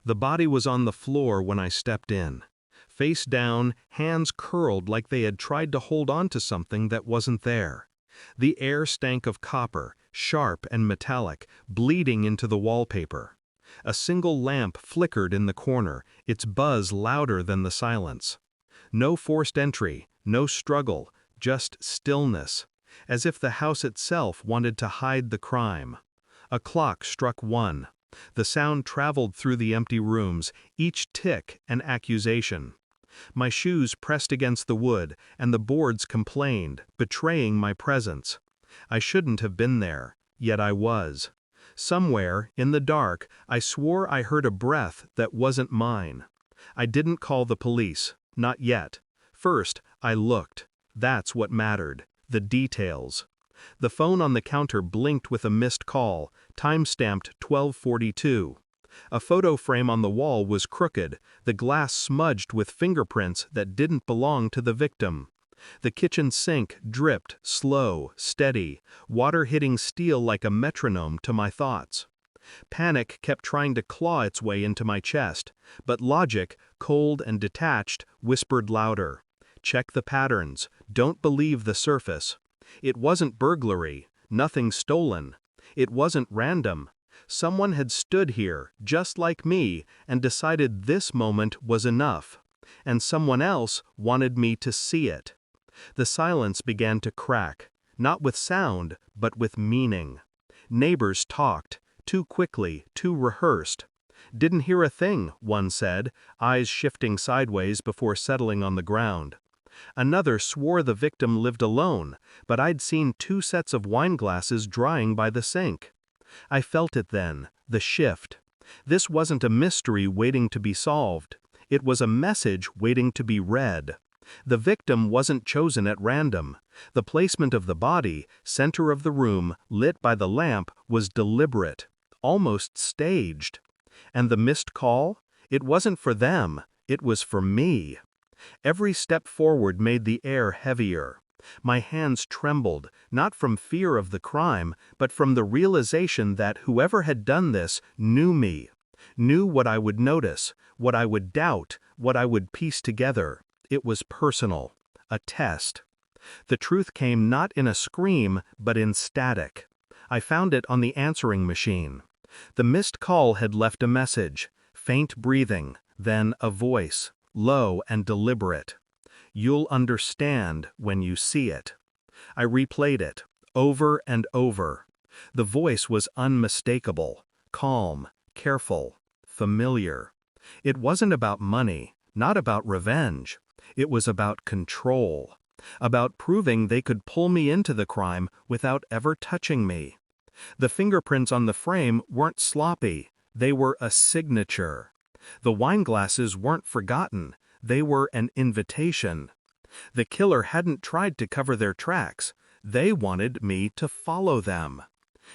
The body was on the floor when I stepped in. Face down, hands curled like they had tried to hold on to something that wasn't there. The air stank of copper, sharp and metallic, bleeding into the wallpaper. A single lamp flickered in the corner, its buzz louder than the silence. No forced entry, no struggle, just stillness, as if the house itself wanted to hide the crime. A clock struck 1. The sound traveled through the empty rooms, each tick an accusation. My shoes pressed against the wood, and the boards complained, betraying my presence. I shouldn't have been there, yet I was. Somewhere, in the dark, I swore I heard a breath that wasn't mine. I didn't call the police, not yet. First, I looked. That's what mattered, the details. The phone on the counter blinked with a missed call, time-stamped 12:42. A photo frame on the wall was crooked, the glass smudged with fingerprints that didn't belong to the victim. The kitchen sink dripped, slow, steady, water hitting steel like a metronome to my thoughts. Panic kept trying to claw its way into my chest, but logic, cold and detached, whispered louder. Check the patterns, don't believe the surface. It wasn't burglary, nothing stolen. It wasn't random. Someone had stood here, just like me, and decided this moment was enough. And someone else wanted me to see it. The silence began to crack, not with sound, but with meaning. Neighbors talked, too quickly, too rehearsed. Didn't hear a thing, one said, eyes shifting sideways before settling on the ground. Another swore the victim lived alone, but I'd seen 2 sets of wine glasses drying by the sink. I felt it then, the shift. This wasn't a mystery waiting to be solved. It was a message waiting to be read. The victim wasn't chosen at random. The placement of the body, center of the room, lit by the lamp, was deliberate, almost staged. And the missed call? It wasn't for them, it was for me. Every step forward made the air heavier. My hands trembled, not from fear of the crime, but from the realization that whoever had done this knew me, knew what I would notice, what I would doubt, what I would piece together. It was personal, a test. The truth came not in a scream, but in static. I found it on the answering machine. The missed call had left a message, faint breathing, then a voice, low and deliberate. You'll understand when you see it. I replayed it, over and over. The voice was unmistakable, calm, careful, familiar. It wasn't about money, not about revenge. It was about control, about proving they could pull me into the crime without ever touching me. The fingerprints on the frame weren't sloppy, they were a signature. The wine glasses weren't forgotten, they were an invitation. The killer hadn't tried to cover their tracks, they wanted me to follow them.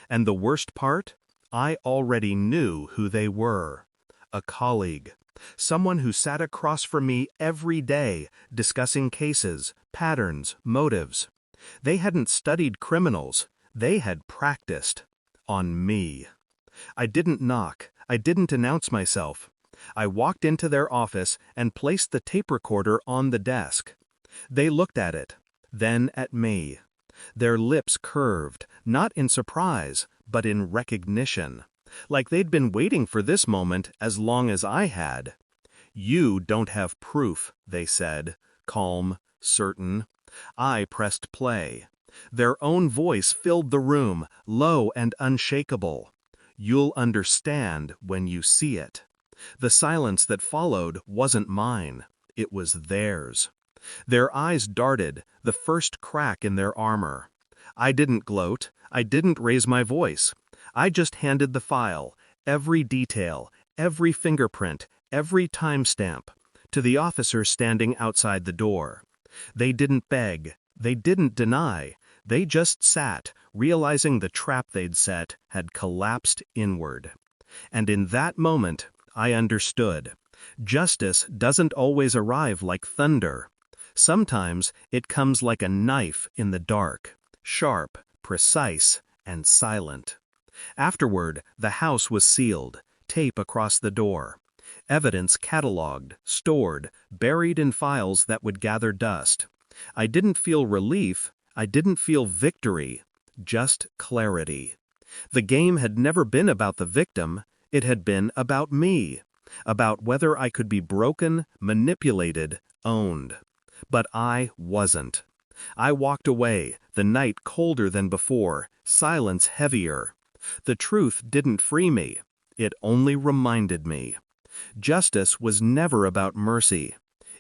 And the worst part? I already knew who they were. A colleague. Someone who sat across from me every day, discussing cases, patterns, motives. They hadn't studied criminals, they had practiced. On me. I didn't knock, I didn't announce myself. I walked into their office and placed the tape recorder on the desk. They looked at it, then at me. Their lips curved, not in surprise, but in recognition. Like they'd been waiting for this moment as long as I had. You don't have proof, they said, calm, certain. I pressed play. Their own voice filled the room, low and unshakable. You'll understand when you see it. The silence that followed wasn't mine, it was theirs. Their eyes darted, the first crack in their armor. I didn't gloat, I didn't raise my voice. I just handed the file, every detail, every fingerprint, every timestamp, to the officer standing outside the door. They didn't beg, they didn't deny, they just sat, realizing the trap they'd set had collapsed inward. And in that moment, I understood. Justice doesn't always arrive like thunder. Sometimes it comes like a knife in the dark, sharp, precise, and silent. Afterward, the house was sealed, tape across the door. Evidence cataloged, stored, buried in files that would gather dust. I didn't feel relief, I didn't feel victory, just clarity. The game had never been about the victim, it had been about me, about whether I could be broken, manipulated, owned. But I wasn't. I walked away, the night colder than before, silence heavier. The truth didn't free me, it only reminded me. Justice was never about mercy.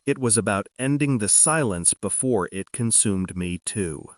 It was about ending the silence before it consumed me too.